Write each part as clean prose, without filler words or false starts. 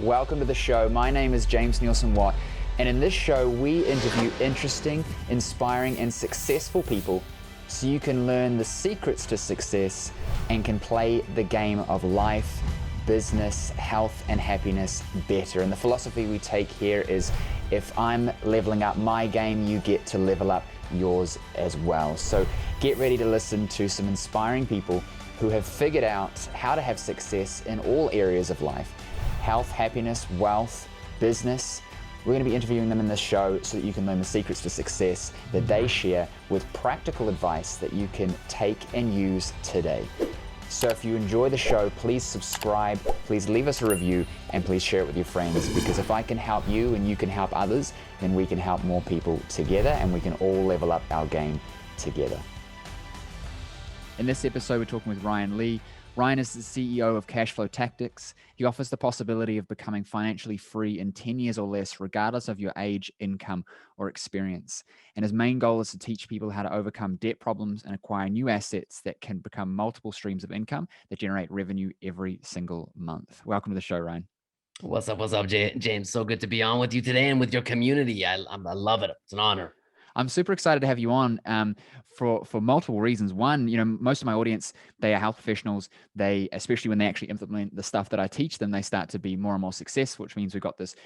Welcome to the show. My name is James Nielsen Watt, and in this show, we interview interesting, inspiring, and successful people so you can learn the secrets to success and can play the game of life, business, health, and happiness better. And the philosophy we take here is if I'm leveling up my game, you get to level up yours as well. So get ready to listen to some inspiring people who have figured out how to have success in all areas of life. Health, happiness, wealth, business. We're going to be interviewing them in this show so that you can learn the secrets to success that they share with practical advice that you can take and use today. So if you enjoy the show, please subscribe, please leave us a review, and please share it with your friends, because if I can help you and you can help others, then we can help more people together and we can all level up our game together. In this episode, we're talking with Ryan Lee. Ryan is the CEO of Cashflow Tactics. He offers the possibility of becoming financially free in 10 years or less, regardless of your age, income, or experience. And his main goal is to teach people how to overcome debt problems and acquire new assets that can become multiple streams of income that generate revenue every single month. Welcome to the show, Ryan. What's up, James? So good to be on with you today and with your community. I love it. It's an honor. I'm super excited to have you on for multiple reasons. One, most of my audience, they are health professionals. They, especially when they actually implement the stuff that I teach them, they start to be more and more successful, which means we've got this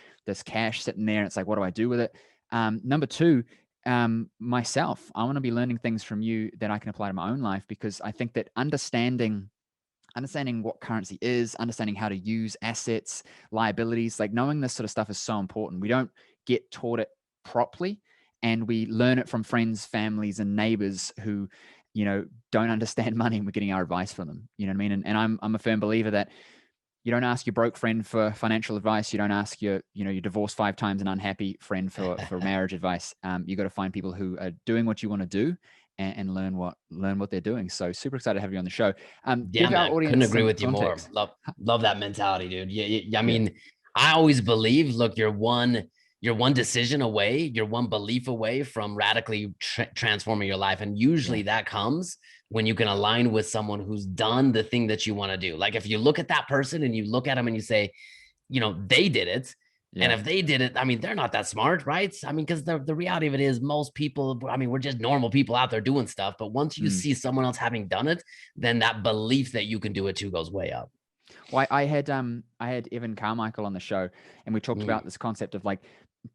cash sitting there. And it's like, what do I do with it? Number two, myself, I want to be learning things from you that I can apply to my own life, because I think that understanding what currency is, understanding how to use assets, liabilities, like knowing this sort of stuff is so important. We don't get taught it properly. And we learn it from friends, families, and neighbors who, don't understand money, and we're getting our advice from them. You know what I mean? And I'm a firm believer that you don't ask your broke friend for financial advice. You don't ask your divorced 5 times and unhappy friend for marriage advice. You got to find people who are doing what you want to do and learn what they're doing. So super excited to have you on the show. Yeah, man, couldn't agree with you more. Love that mentality, dude. Yeah. I mean, I always believe, look, you're one decision away, you're one belief away from radically transforming your life. And usually that comes when you can align with someone who's done the thing that you want to do. Like if you look at that person and you look at them and you say, they did it. Yeah. And if they did it, I mean, they're not that smart, right? I mean, because the reality of it is most people, I mean, we're just normal people out there doing stuff. But once you see someone else having done it, then that belief that you can do it too goes way up. Well, I had Evan Carmichael on the show, and we talked about this concept of like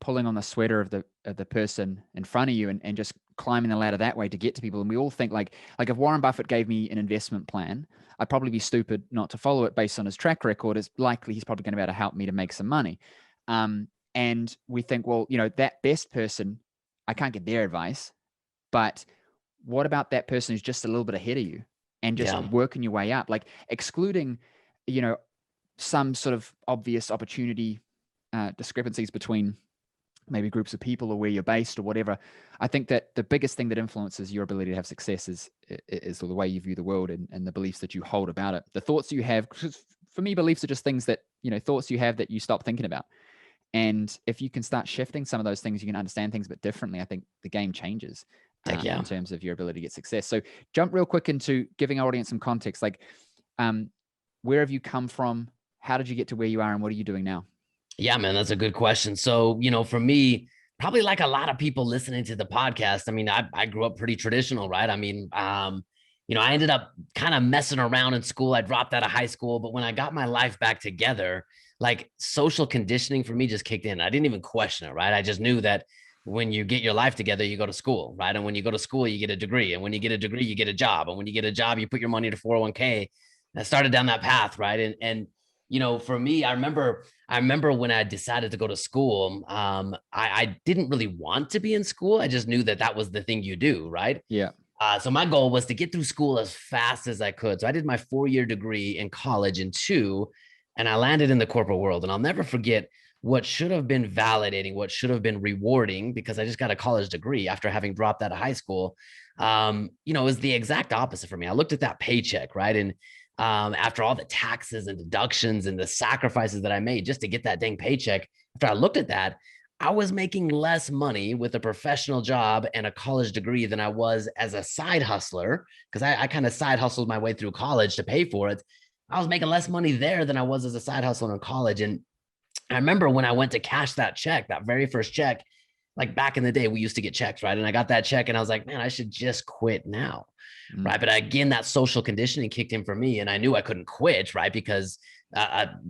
pulling on the sweater of the person in front of you and just climbing the ladder that way to get to people. And we all think like if Warren Buffett gave me an investment plan, I'd probably be stupid not to follow it based on his track record. It's likely he's probably going to be able to help me to make some money. And we think, well, that best person, I can't get their advice, but what about that person who's just a little bit ahead of you and just working your way up, like excluding, some sort of obvious opportunity discrepancies between maybe groups of people or where you're based or whatever. I think that the biggest thing that influences your ability to have success is the way you view the world and the beliefs that you hold about it. The thoughts you have, because for me, beliefs are just things that, thoughts you have that you stop thinking about. And if you can start shifting some of those things, you can understand things a bit differently. I think the game changes in terms of your ability to get success. So jump real quick into giving our audience some context. Like, where have you come from? How did you get to where you are, and what are you doing now? Yeah, man, that's a good question. So, for me, probably like a lot of people listening to the podcast, I mean, I grew up pretty traditional, right? I mean, I ended up kind of messing around in school. I dropped out of high school, but when I got my life back together, like social conditioning for me just kicked in. I didn't even question it, right? I just knew that when you get your life together, you go to school, right? And when you go to school, you get a degree. And when you get a degree, you get a job. And when you get a job, you put your money to 401k. I started down that path, right? And for me, I remember when I decided to go to school, I didn't really want to be in school. I just knew that was the thing you do, right? Yeah. So my goal was to get through school as fast as I could. So I did my 4-year degree in college in 2, and I landed in the corporate world. And I'll never forget what should have been validating, what should have been rewarding, because I just got a college degree after having dropped out of high school. Is the exact opposite for me. I looked at that paycheck, right? And after all the taxes and deductions and the sacrifices that I made just to get that dang paycheck, after I looked at that, I was making less money with a professional job and a college degree than I was as a side hustler, because I kind of side hustled my way through college to pay for it. I was making less money there than I was as a side hustler in college. And I remember when I went to cash that check, that very first check, like back in the day, we used to get checks, right? And I got that check and I was like, man, I should just quit now. Mm. Right. But again, that social conditioning kicked in for me. And I knew I couldn't quit, right? Because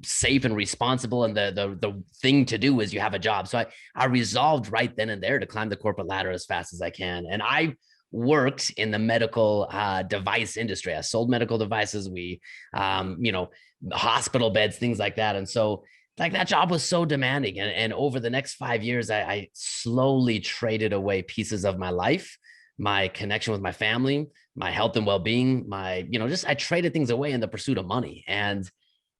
safe and responsible. And the thing to do is you have a job. So I resolved right then and there to climb the corporate ladder as fast as I can. And I worked in the medical device industry. I sold medical devices. We, hospital beds, things like that. And so like that job was so demanding. And over the next 5 years, I slowly traded away pieces of my life, my connection with my family, my health and well-being, I traded things away in the pursuit of money. And,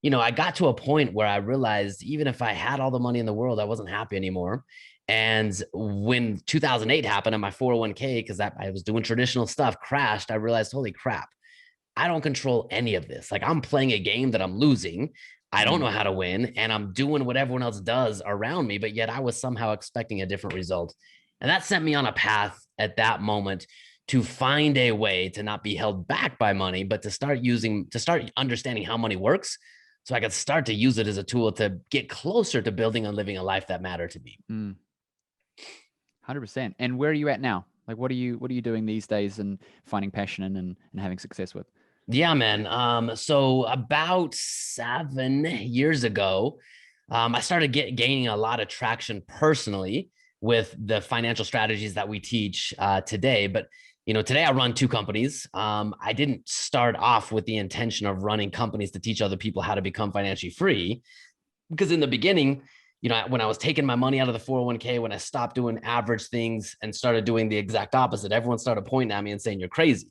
I got to a point where I realized even if I had all the money in the world, I wasn't happy anymore. And when 2008 happened and my 401k, because I was doing traditional stuff, crashed, I realized, holy crap, I don't control any of this. Like I'm playing a game that I'm losing. I don't know how to win, and I'm doing what everyone else does around me, but yet I was somehow expecting a different result. And that sent me on a path at that moment to find a way to not be held back by money, but to start understanding how money works so I could start to use it as a tool to get closer to building and living a life that mattered to me. 100%. And where are you at now? Like, what are you doing these days and finding passion in and having success with? Yeah, man. So about 7 years ago, I started gaining a lot of traction personally with the financial strategies that we teach today. But today I run 2 companies. I didn't start off with the intention of running companies to teach other people how to become financially free, because in the beginning, when I was taking my money out of the 401k, when I stopped doing average things and started doing the exact opposite, everyone started pointing at me and saying, you're crazy.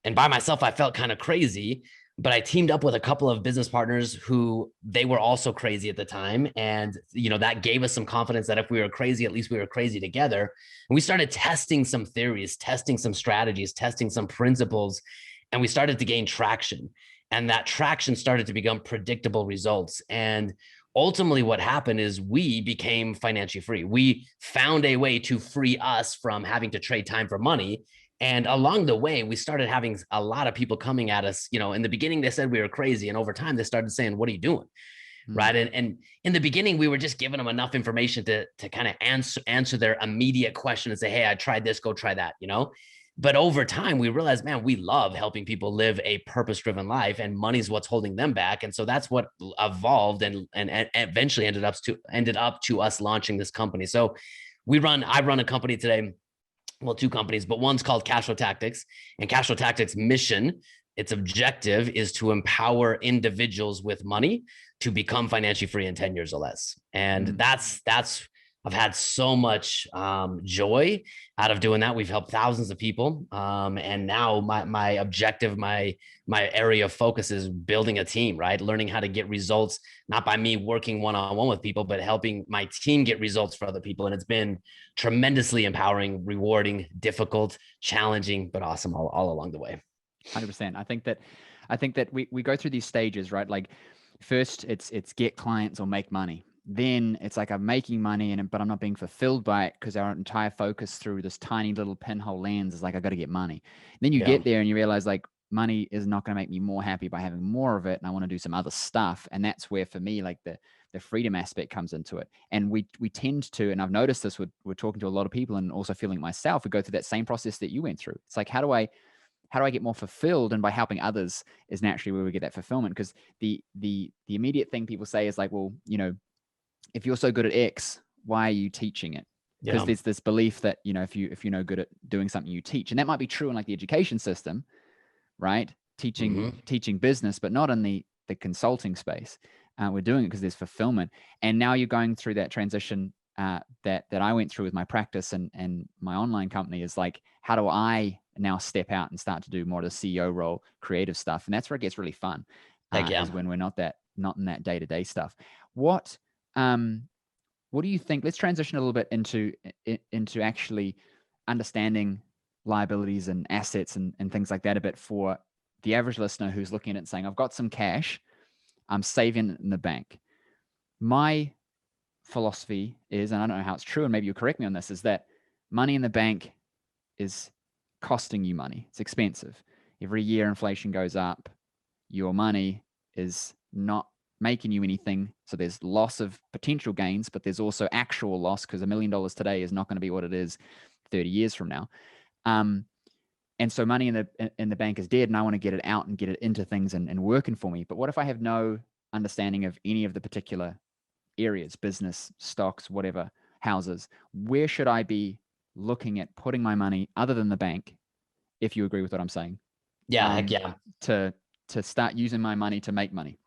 And by myself, I felt kind of crazy, but I teamed up with a couple of business partners who they were also crazy at the time. And, that gave us some confidence that if we were crazy, at least we were crazy together. And we started testing some theories, testing some strategies, testing some principles, and we started to gain traction. And that traction started to become predictable results. And ultimately what happened is we became financially free. We found a way to free us from having to trade time for money. And along the way, we started having a lot of people coming at us. In the beginning, they said we were crazy. And over time, they started saying, what are you doing? Right. And in the beginning, we were just giving them enough information to kind of answer their immediate question and say, hey, I tried this, go try that, But over time, we realized, man, we love helping people live a purpose-driven life, and money's what's holding them back. And so that's what evolved and eventually ended up to us launching this company. So I run a company today. Well, 2 companies, but one's called Cashflow Tactics, and Cashflow Tactics mission, its objective is to empower individuals with money to become financially free in 10 years or less. And that's I've had so much joy out of doing that. We've helped thousands of people. And now my objective, my area of focus is building a team, right? Learning how to get results, not by me working one-on-one with people, but helping my team get results for other people. And it's been tremendously empowering, rewarding, difficult, challenging, but awesome all along the way. 100%. I think that we go through these stages, right? Like first it's get clients or make money. Then it's like I'm making money but I'm not being fulfilled by it because our entire focus through this tiny little pinhole lens is like, I got to get money. And then you get there and you realize like money is not going to make me more happy by having more of it. And I want to do some other stuff. And that's where for me, like the freedom aspect comes into it. And we tend to, and I've noticed this we're talking to a lot of people and also feeling myself, we go through that same process that you went through. It's like, how do I get more fulfilled? And by helping others is naturally where we get that fulfillment. Because the immediate thing people say is like, well, if you're so good at X, why are you teaching it? Because there's this belief that, if you're no good at doing something, you teach. And that might be true in like the education system, right? Teaching business, but not in the consulting space. We're doing it because there's fulfillment. And now you're going through that transition that I went through with my practice and my online company is like, how do I now step out and start to do more of the CEO role, creative stuff? And that's where it gets really fun. Is when we're not in that day-to-day stuff. What do you think? Let's transition a little bit into actually understanding liabilities and assets and things like that a bit for the average listener who's looking at it and saying, I've got some cash, I'm saving it in the bank. My philosophy is, and I don't know how it's true, and maybe you'll correct me on this, is that money in the bank is costing you money. It's expensive. Every year inflation goes up. Your money is not making you anything. So there's loss of potential gains, but there's also actual loss, because $1 million today is not going to be what it is 30 years from now. And so money in the bank is dead, and I want to get it out and get it into things and working for me. But what if I have no understanding of any of the particular areas, business, stocks, whatever, houses? Where should I be looking at putting my money other than the bank, if you agree with what I'm saying? Yeah, heck yeah. To start using my money to make money.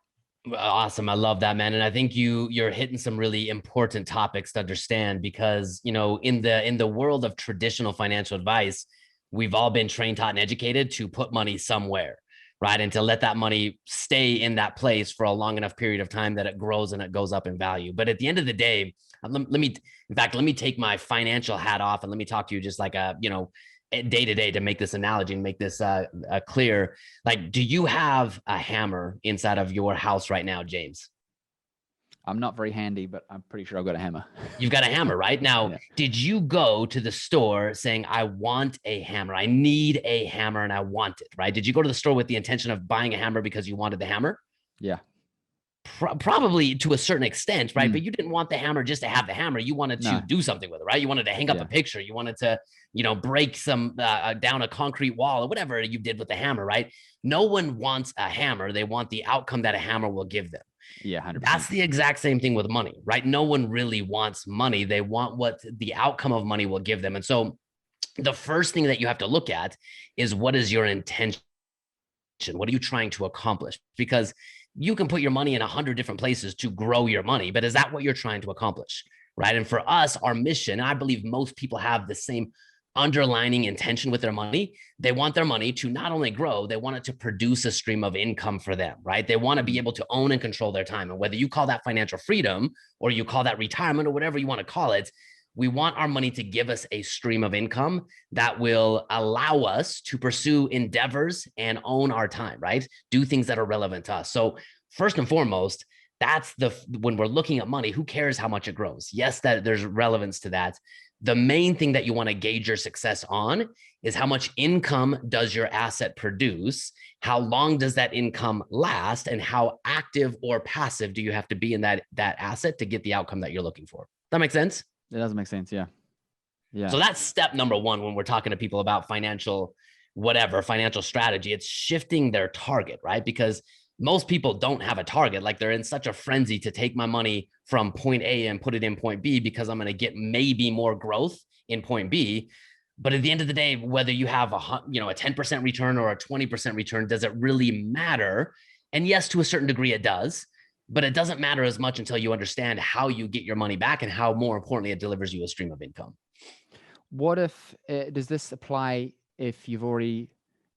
Awesome. I love that, man. And I think you're hitting some really important topics to understand, because, you know, in the world of traditional financial advice, we've all been trained, taught, and educated to put money somewhere, right? And to let that money stay in that place for a long enough period of time that it grows and it goes up in value. But at the end of the day, let me take my financial hat off and let me talk to you just like day to day, to make this analogy and make this clear. Like, do you have a hammer inside of your house right now, James? I'm not very handy, but I'm pretty sure I've got a hammer. You've got a hammer, right? Now, Yeah. Did you go to the store saying, I want a hammer, I need a hammer, and I want it, right? Did you go to the store with the intention of buying a hammer because you wanted the hammer? Yeah. Probably to a certain extent, right? But you didn't want the hammer just to have the hammer. You wanted to No. do something with it, right? You wanted to hang up a picture. You wanted to, break some down a concrete wall or whatever you did with the hammer, right? No one wants a hammer. They want the outcome that a hammer will give them. Yeah, 100%. That's the exact same thing with money, right? No one really wants money. They want what the outcome of money will give them. And so the first thing that you have to look at is, what is your intention? What are you trying to accomplish? Because you can put your money in 100 different places to grow your money, but is that what you're trying to accomplish? Right. And for us, our mission, I believe most people have the same underlining intention with their money. They want their money to not only grow, they want it to produce a stream of income for them, right? They want to be able to own and control their time. And whether you call that financial freedom or you call that retirement or whatever you want to call it, we want our money to give us a stream of income that will allow us to pursue endeavors and own our time, right? Do things that are relevant to us. So first and foremost, when we're looking at money, who cares how much it grows? Yes, that there's relevance to that. The main thing that you want to gauge your success on is, how much income does your asset produce? How long does that income last? And how active or passive do you have to be in that asset to get the outcome that you're looking for? That makes sense? It does make sense. Yeah. Yeah. So that's step number one when we're talking to people about financial strategy. It's shifting their target, right? Because most people don't have a target. Like, they're in such a frenzy to take my money from point A and put it in point B because I'm going to get maybe more growth in point B. But at the end of the day, whether you have a 10% return or a 20% return, does it really matter? And yes, to a certain degree it does, but it doesn't matter as much until you understand how you get your money back and how, more importantly, it delivers you a stream of income. What if, does this apply if you've already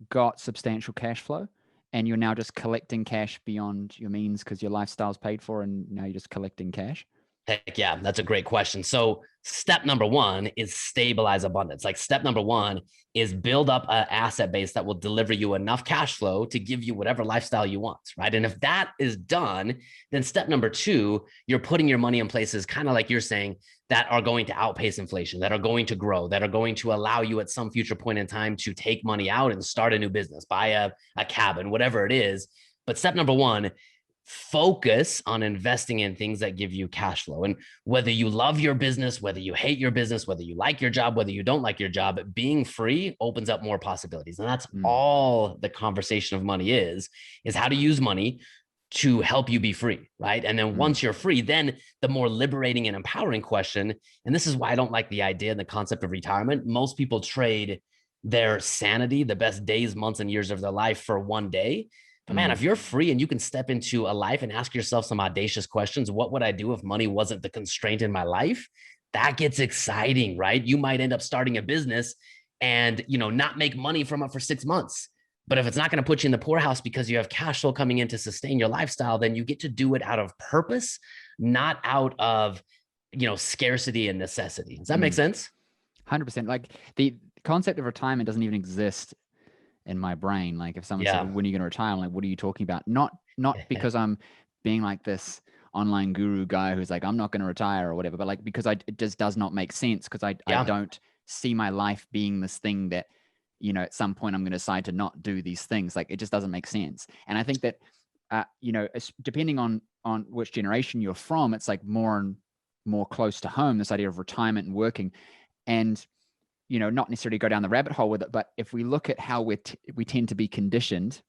got substantial cash flow and you're now just collecting cash beyond your means because your lifestyle's paid for and now you're just collecting cash? Heck yeah, that's a great question. So step number one is stabilize abundance. Like, step number one is build up an asset base that will deliver you enough cash flow to give you whatever lifestyle you want, right? And if that is done, then step number two, you're putting your money in places, kind of like you're saying, that are going to outpace inflation, that are going to grow, that are going to allow you at some future point in time to take money out and start a new business, buy a cabin, whatever it is. But step number one, focus on investing in things that give you cash flow. And whether you love your business, whether you hate your business, whether you like your job, whether you don't like your job, being free opens up more possibilities. And that's all the conversation of money is how to use money to help you be free, right? And then once you're free, then the more liberating and empowering question, and this is why I don't like the idea and the concept of retirement. Most people trade their sanity, the best days, months, and years of their life for one day. But man, if you're free and you can step into a life and ask yourself some audacious questions, what would I do if money wasn't the constraint in my life? That gets exciting, right? You might end up starting a business and, not make money from it for 6 months. But if it's not going to put you in the poorhouse because you have cash flow coming in to sustain your lifestyle, then you get to do it out of purpose, not out of, scarcity and necessity. Does that make sense? 100%. Like, the concept of retirement doesn't even exist in my brain. Like, if someone said, when are you going to retire? I'm like, what are you talking about? Not because I'm being like this online guru guy who's like, I'm not going to retire or whatever, but like, because it just does not make sense, because I don't see my life being this thing that, at some point I'm going to decide to not do these things. Like, it just doesn't make sense. And I think that depending on which generation you're from, it's like more and more close to home, this idea of retirement and working. And, not necessarily go down the rabbit hole with it, but if we look at how we tend to be conditioned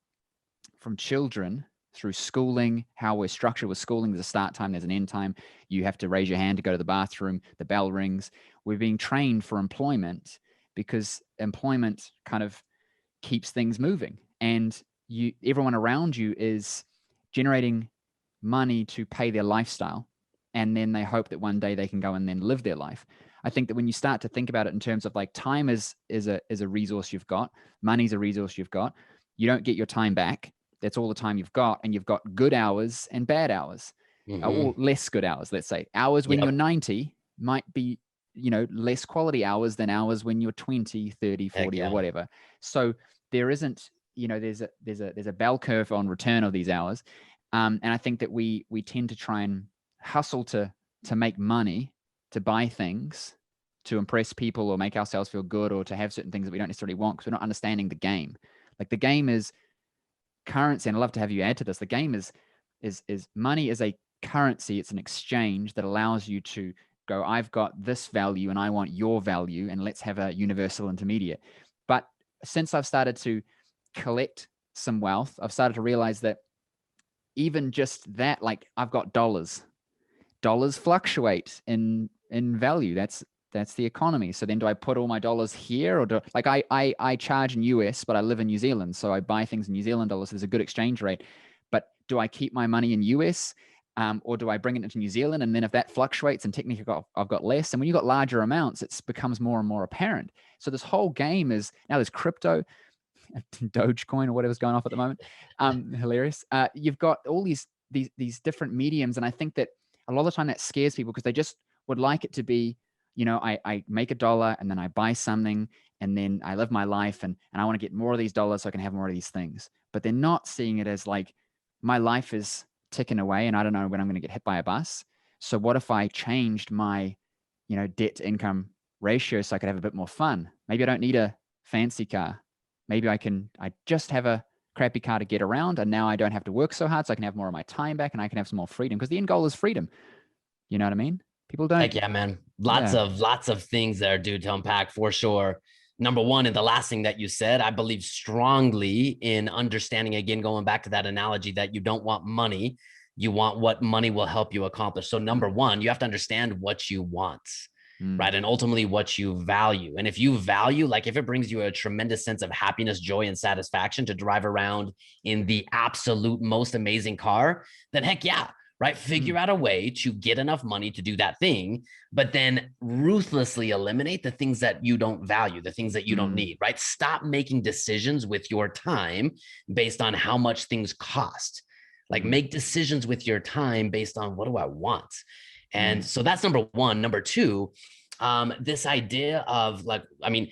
from children through schooling, how we're structured with schooling, there's a start time, there's an end time. You have to raise your hand to go to the bathroom, the bell rings. We're being trained for employment because employment kind of keeps things moving. And everyone around you is generating money to pay their lifestyle. And then they hope that one day they can go and then live their life. I think that when you start to think about it in terms of like time is a resource you've got, money's a resource you've got. You don't get your time back. That's all the time you've got. And you've got good hours and bad hours, or less good hours, let's say. Hours when you're 90 might be, less quality hours than hours when you're 20, 30, 40 or whatever. So there isn't, there's a bell curve on return of these hours. And I think that we tend to try and hustle to make money, to buy things, to impress people or make ourselves feel good, or to have certain things that we don't necessarily want because we're not understanding the game. Like the game is currency, and I'd love to have you add to this. The game is money is a currency. It's an exchange that allows you to go, I've got this value and I want your value, and let's have a universal intermediate. But since I've started to collect some wealth, I've started to realize that even just that, like I've got dollars fluctuate in value. That's the economy. So then do I put all my dollars here, or I charge in US, but I live in New Zealand. So I buy things in New Zealand dollars. There's a good exchange rate, but do I keep my money in US, or do I bring it into New Zealand? And then if that fluctuates and technically I've got less, and when you've got larger amounts, it becomes more and more apparent. So this whole game is now there's crypto, Dogecoin or whatever's going off at the moment. Hilarious. You've got all these different mediums. And I think that a lot of the time that scares people because they just would like it to be, I make $1 and then I buy something and then I live my life and I want to get more of these dollars so I can have more of these things. But they're not seeing it as like, my life is ticking away and I don't know when I'm going to get hit by a bus. So what if I changed my, debt to income ratio so I could have a bit more fun? Maybe I don't need a fancy car. Maybe I just have a crappy car to get around, and now I don't have to work so hard, so I can have more of my time back and I can have some more freedom, because the end goal is freedom. You know what I mean? People don't. Heck yeah, man. Lots of things there, dude, to unpack for sure. Number one, and the last thing that you said, I believe strongly in understanding, again, going back to that analogy, that you don't want money, you want what money will help you accomplish. So number one, you have to understand what you want. Right. And ultimately what you value. And if you value, like if it brings you a tremendous sense of happiness, joy, and satisfaction to drive around in the absolute most amazing car, then heck yeah, right? Figure out a way to get enough money to do that thing, but then ruthlessly eliminate the things that you don't value, the things that you don't need, right? Stop making decisions with your time based on how much things cost. Like make decisions with your time based on, what do I want? And so that's number one. Number two, this idea of like, I mean,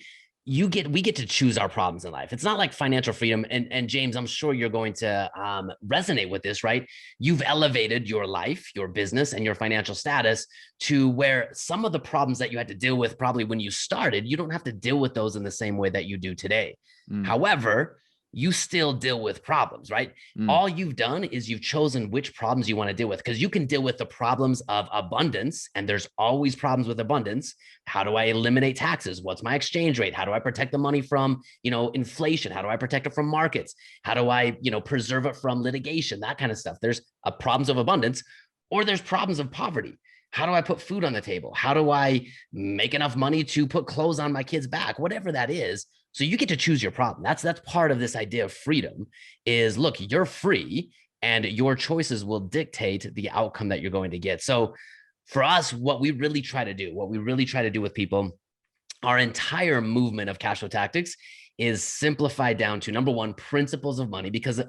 we get to choose our problems in life. It's not like financial freedom. And James, I'm sure you're going to resonate with this, right? You've elevated your life, your business, and your financial status to where some of the problems that you had to deal with probably when you started, you don't have to deal with those in the same way that you do today. However, you still deal with problems, right? All you've done is you've chosen which problems you want to deal with, because you can deal with the problems of abundance, and there's always problems with abundance. How do I eliminate taxes? What's my exchange rate? How do I protect the money from, inflation? How do I protect it from markets? How do I, preserve it from litigation? That kind of stuff. There's problems of abundance, or there's problems of poverty. How do I put food on the table? How do I make enough money to put clothes on my kids' back? Whatever that is. So you get to choose your problem. That's part of this idea of freedom is, look, you're free and your choices will dictate the outcome that you're going to get. So for us, what we really try to do with people, our entire movement of Cash Flow Tactics is simplified down to, number one, principles of money. Because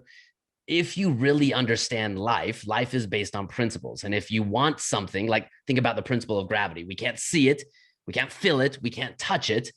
if you really understand life is based on principles. And if you want something, like think about the principle of gravity, we can't see it, we can't feel it, we can't touch it,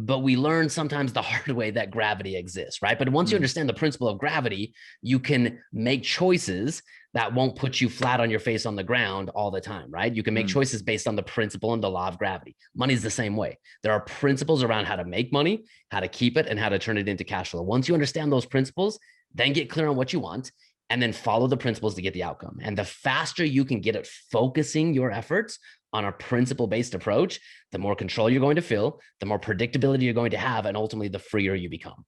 but we learn sometimes the hard way that gravity exists, right? But once you understand the principle of gravity, you can make choices that won't put you flat on your face on the ground all the time, right? You can make choices based on the principle and the law of gravity. Money is the same way. There are principles around how to make money, how to keep it, and how to turn it into cash flow. Once you understand those principles, then get clear on what you want and then follow the principles to get the outcome. And the faster you can get at focusing your efforts on a principle-based approach, the more control you're going to feel, the more predictability you're going to have, and ultimately the freer you become.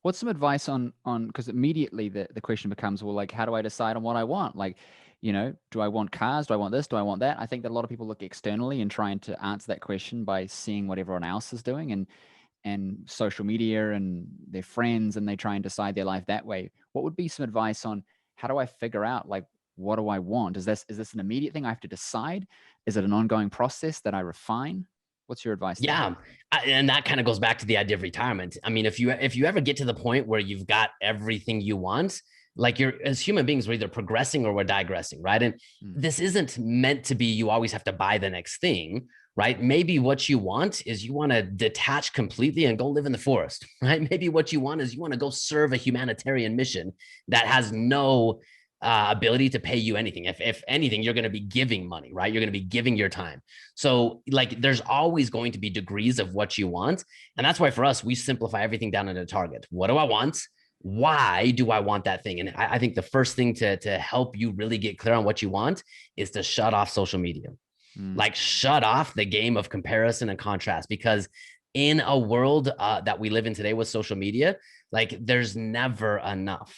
What's some advice on, because immediately the question becomes, well, like, how do I decide on what I want? Like, do I want cars? Do I want this? Do I want that? I think that a lot of people look externally and trying to answer that question by seeing what everyone else is doing and social media and their friends, and they try and decide their life that way. What would be some advice on how do I figure out, like, what do I want? Is this an immediate thing I have to decide? Is it an ongoing process that I refine? What's your advice there? Yeah. And that kind of goes back to the idea of retirement. I mean, if you ever get to the point where you've got everything you want, like as human beings, we're either progressing or we're digressing, right? And this isn't meant to be, you always have to buy the next thing, right? Maybe what you want is you want to detach completely and go live in the forest, right? Maybe what you want is you want to go serve a humanitarian mission that has no ability to pay you anything. If anything, you're going to be giving money, right? You're going to be giving your time. So like, there's always going to be degrees of what you want. And that's why for us, we simplify everything down into a target. What do I want? Why do I want that thing? And I think the first thing to help you really get clear on what you want is to shut off social media. Like shut off the game of comparison and contrast, because in a world that we live in today with social media, like there's never enough.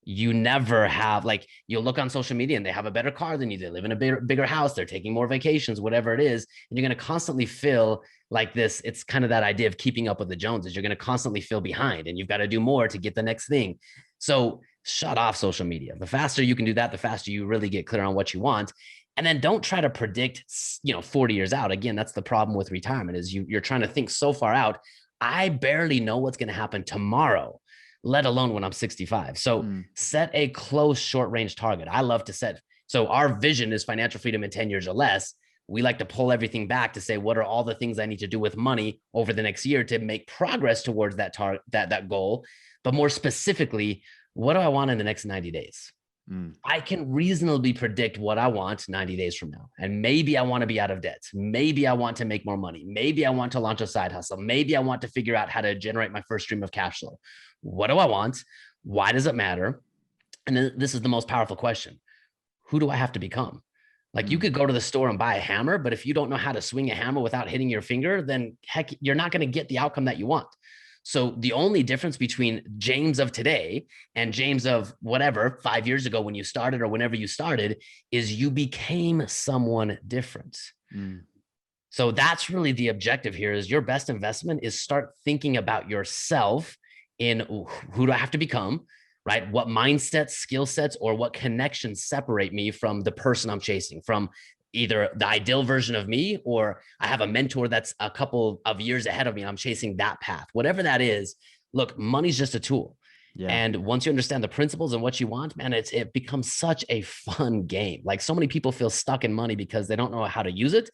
You never have, like, you'll look on social media and they have a better car than you. They live in a bigger house. They're taking more vacations, whatever it is. And you're going to constantly feel like this. It's kind of that idea of keeping up with the Joneses. You're going to constantly feel behind and you've got to do more to get the next thing. So shut off social media. The faster you can do that, the faster you really get clear on what you want. And then don't try to predict, 40 years out. Again, that's the problem with retirement is you're trying to think so far out. I barely know what's going to happen tomorrow, let alone when I'm 65. So set a close short range target. I love to set. So our vision is financial freedom in 10 years or less. We like to pull everything back to say, what are all the things I need to do with money over the next year to make progress towards that that goal? But more specifically, what do I want in the next 90 days? I can reasonably predict what I want 90 days from now. And maybe I want to be out of debt. Maybe I want to make more money. Maybe I want to launch a side hustle. Maybe I want to figure out how to generate my first stream of cash flow. What do I want? Why does it matter? And then this is the most powerful question. Who do I have to become? Like you could go to the store and buy a hammer, but if you don't know how to swing a hammer without hitting your finger, then heck, you're not going to get the outcome that you want. So the only difference between James of today and James of whatever 5 years ago when you started or whenever you started is you became someone different. So that's really the objective here is your best investment is start thinking about yourself in who do I have to become, right? What mindsets, skill sets, or what connections separate me from the person I'm chasing, from either the ideal version of me, or I have a mentor that's a couple of years ahead of me and I'm chasing that path. Whatever that is, look, money's just a tool. Yeah. And once you understand the principles and what you want, man, it becomes such a fun game. Like so many people feel stuck in money because they don't know how to use it.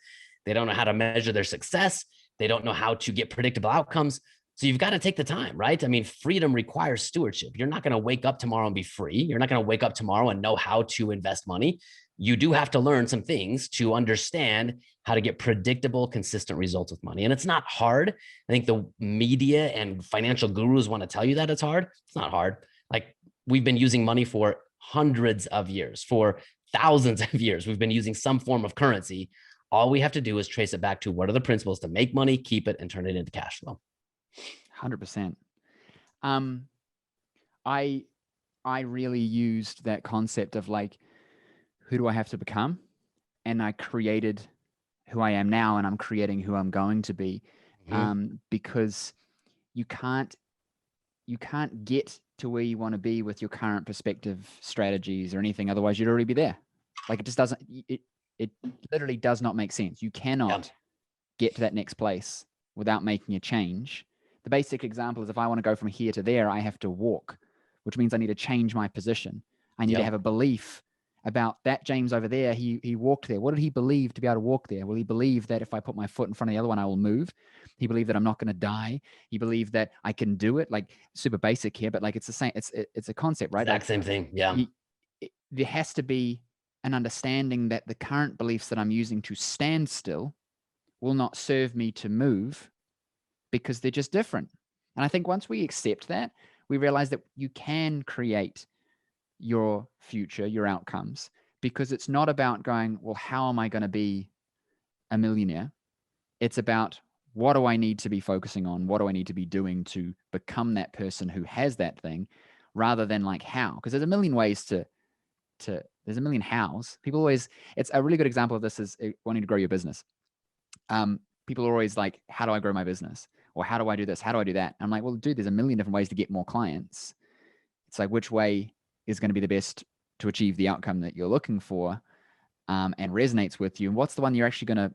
They don't know how to measure their success. They don't know how to get predictable outcomes. So you've got to take the time, right? I mean, freedom requires stewardship. You're not going to wake up tomorrow and be free. You're not going to wake up tomorrow and know how to invest money. You do have to learn some things to understand how to get predictable, consistent results with money. And it's not hard. I think the media and financial gurus want to tell you that it's hard. It's not hard. Like we've been using money for hundreds of years, for thousands of years. We've been using some form of currency. All we have to do is trace it back to what are the principles to make money, keep it, and turn it into cash flow. 100%. I really used that concept of like, who do I have to become? And I created who I am now, and I'm creating who I'm going to be. Because you can't get to where you want to be with your current perspective, strategies, or anything. Otherwise, you'd already be there. Like it just doesn't. It literally does not make sense. You cannot get to that next place without making a change. The basic example is if I want to go from here to there, I have to walk, which means I need to change my position. I need to have a belief about that James over there. He walked there. What did he believe to be able to walk there? Well, he believed that if I put my foot in front of the other one, I will move. He believed that I'm not going to die. He believed that I can do it. Like super basic here, but like it's the same. It's a concept, right? Exact same thing. Yeah. There has to be an understanding that the current beliefs that I'm using to stand still will not serve me to move because they're just different. And I think once we accept that, we realize that you can create your future, your outcomes, because it's not about going, well, how am I going to be a millionaire? It's about, what do I need to be focusing on? What do I need to be doing to become that person who has that thing, rather than like how? Because there's a million ways to there's a million hows. People always, it's a really good example of this is wanting to grow your business. People are always like, how do I grow my business? Or how do I do this? How do I do that? I'm like, well, dude, there's a million different ways to get more clients. It's like, which way is going to be the best to achieve the outcome that you're looking for, and resonates with you? And what's the one you're actually going to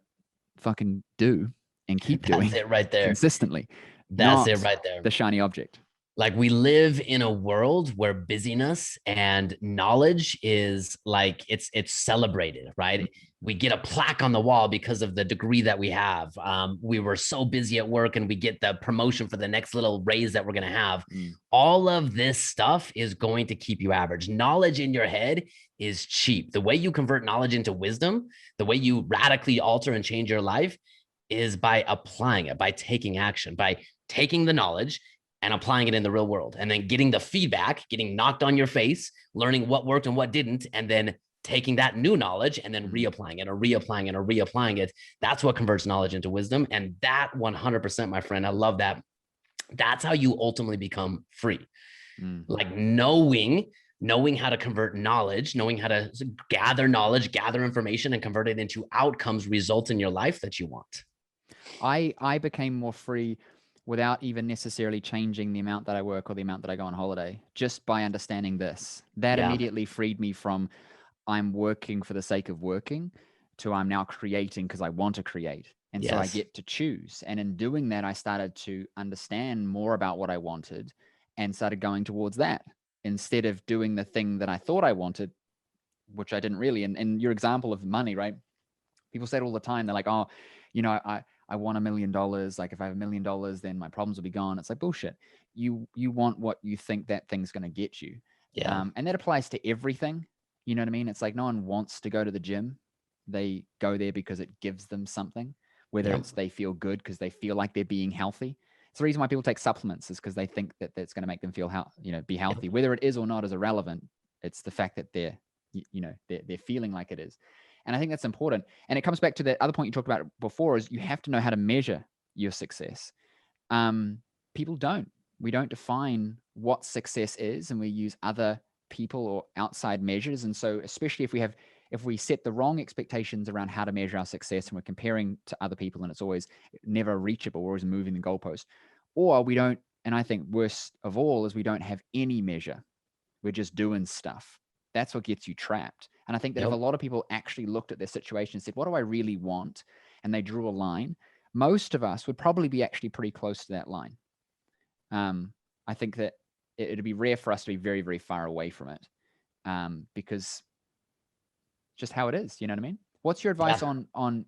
fucking do and keep doing? That's it right there. Consistently. That's it right there. The shiny object. Like, we live in a world where busyness and knowledge is like, it's celebrated, right? We get a plaque on the wall because of the degree that we have. We were so busy at work, and we get the promotion for the next little raise that we're going to have. All of this stuff is going to keep you average. Knowledge in your head is cheap. The way you convert knowledge into wisdom, the way you radically alter and change your life, is by applying it, by taking action, by taking the knowledge and applying it in the real world, and then getting the feedback, getting knocked on your face, learning what worked and what didn't, and then taking that new knowledge and then reapplying it or reapplying it or reapplying it. That's what converts knowledge into wisdom. And that 100%, my friend, I love that. That's how you ultimately become free. Like knowing how to convert knowledge, knowing how to gather knowledge, gather information, and convert it into outcomes, results in your life that you want. I became more free without even necessarily changing the amount that I work or the amount that I go on holiday, just by understanding this. That immediately freed me from, I'm working for the sake of working, to I'm now creating because I want to create. And so I get to choose. And in doing that, I started to understand more about what I wanted and started going towards that, instead of doing the thing that I thought I wanted, which I didn't really. And your example of money, right? People say it all the time. They're like, oh, I want $1 million. Like, if I have $1 million, then my problems will be gone. It's like bullshit. You want what you think that thing's going to get you. And that applies to everything. You know what I mean? It's like, no one wants to go to the gym. They go there because it gives them something, whether it's they feel good because they feel like they're being healthy. It's the reason why people take supplements, is because they think that that's going to make them feel be healthy. Whether it is or not is irrelevant. It's the fact that they're feeling like it is. And I think that's important. And it comes back to the other point you talked about before, is you have to know how to measure your success. People don't. We don't define what success is, and we use other people or outside measures. And so, especially if we set the wrong expectations around how to measure our success, and we're comparing to other people, and it's always never reachable, we're always moving the goalpost, or we don't. And I think worst of all is we don't have any measure. We're just doing stuff. That's what gets you trapped. And I think that if a lot of people actually looked at their situation and said, what do I really want? And they drew a line, most of us would probably be actually pretty close to that line. I think that it'd be rare for us to be very, very far away from it, because just how it is, you know what I mean? What's your advice on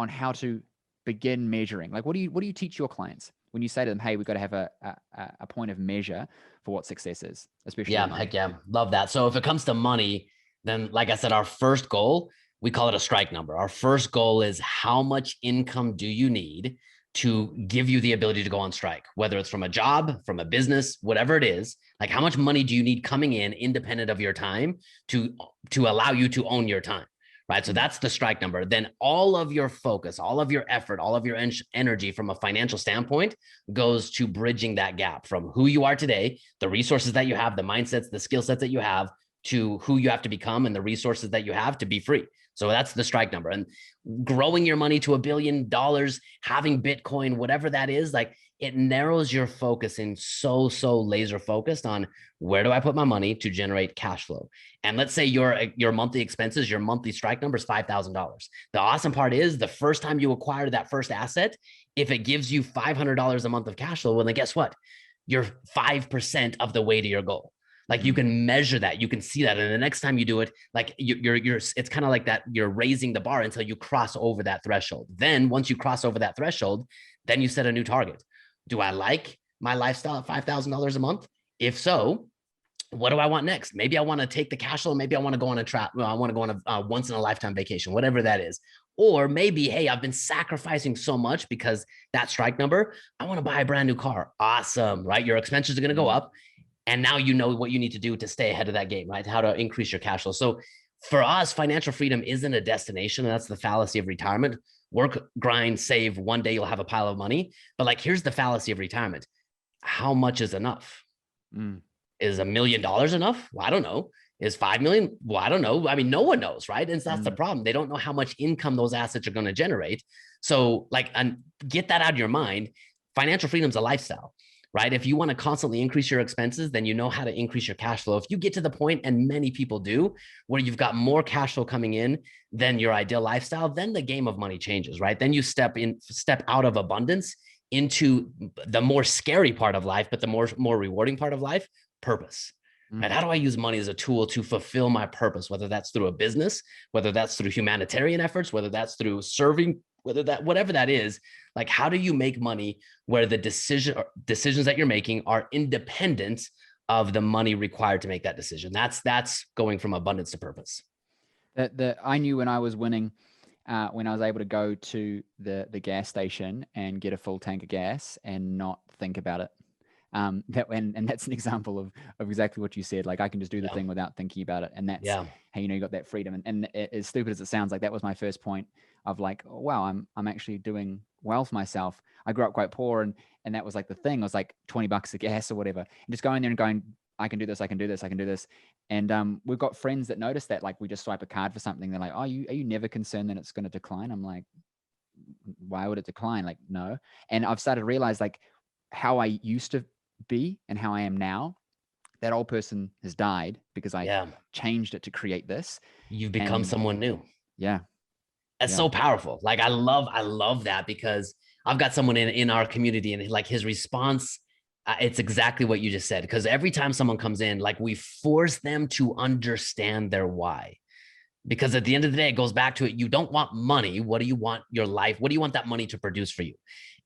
how to begin measuring? Like, what do you teach your clients when you say to them, hey, we've got to have a point of measure for what success is, especially heck yeah, love that. So if it comes to money, then like I said, our first goal, we call it a strike number. Our first goal is, how much income do you need to give you the ability to go on strike, whether it's from a job, from a business, whatever it is. Like, how much money do you need coming in independent of your time to allow you to own your time, right? So that's the strike number. Then all of your focus, all of your effort, all of your energy from a financial standpoint goes to bridging that gap from who you are today, the resources that you have, the mindsets, the skill sets that you have, to who you have to become and the resources that you have to be free. So that's the strike number. And growing your money to $1 billion, having Bitcoin, whatever that is, like, it narrows your focus in so laser focused on, where do I put my money to generate cash flow? And let's say your monthly expenses, your monthly strike number is $5,000. The awesome part is, the first time you acquire that first asset, if it gives you $500 a month of cash flow, well, then guess what? You're 5% of the way to your goal. Like, you can measure that, you can see that. And the next time you do it, like, it's kind of like that, you're raising the bar until you cross over that threshold. Then once you cross over that threshold, then you set a new target. Do I like my lifestyle at $5,000 a month? If so, what do I want next? Maybe I want to take the cash flow. Maybe I want to go on I want to go on a once in a lifetime vacation, whatever that is. Or maybe, hey, I've been sacrificing so much because that strike number, I want to buy a brand new car. Awesome, right? Your expenses are going to go up. And now you know what you need to do to stay ahead of that game, right? How to increase your cash flow. So for us, financial freedom isn't a destination. That's the fallacy of retirement. Work, grind, save. One day you'll have a pile of money. But like, here's the fallacy of retirement. How much is enough? Is $1 million enough? Well, I don't know. Is 5 million? Well, I don't know. I mean, no one knows, right? And so that's the problem. They don't know how much income those assets are going to generate. So like, and get that out of your mind. Financial freedom is a lifestyle, right? If you want to constantly increase your expenses, then you know how to increase your cash flow. If you get to the point, and many people do, where you've got more cash flow coming in than your ideal lifestyle, then the game of money changes, right? Then you step out of abundance into the more scary part of life, but the more rewarding part of life, purpose. And how do I use money as a tool to fulfill my purpose, whether that's through a business, whether that's through humanitarian efforts, whether that's through serving, whatever that is. Like, how do you make money where the decisions that you're making are independent of the money required to make that decision? That's going from abundance to purpose. I knew when I was winning, when I was able to go to the gas station and get a full tank of gas and not think about it. And that's an example of exactly what you said. Like, I can just do the thing without thinking about it. And that's how, you got that freedom. And as stupid as it sounds, like, that was my first point of like, oh, wow, I'm actually doing well for myself. I grew up quite poor, and that was like the thing. It was like $20 a gas or whatever. And just going there and going, I can do this, I can do this, I can do this. And we've got friends that notice that, like, we just swipe a card for something. They're like, oh, are you never concerned that it's going to decline? I'm like, why would it decline? Like, no. And I've started to realize, like, how I used to be and how I am now, that old person has died because I changed it to create this. You've become someone new. Yeah. That's so powerful. Like, I love that, because I've got someone in our community, and like, his response, it's exactly what you just said. Because every time someone comes in, like, we force them to understand their why. Because at the end of the day, it goes back to it. You don't want money. What do you want your life? What do you want that money to produce for you?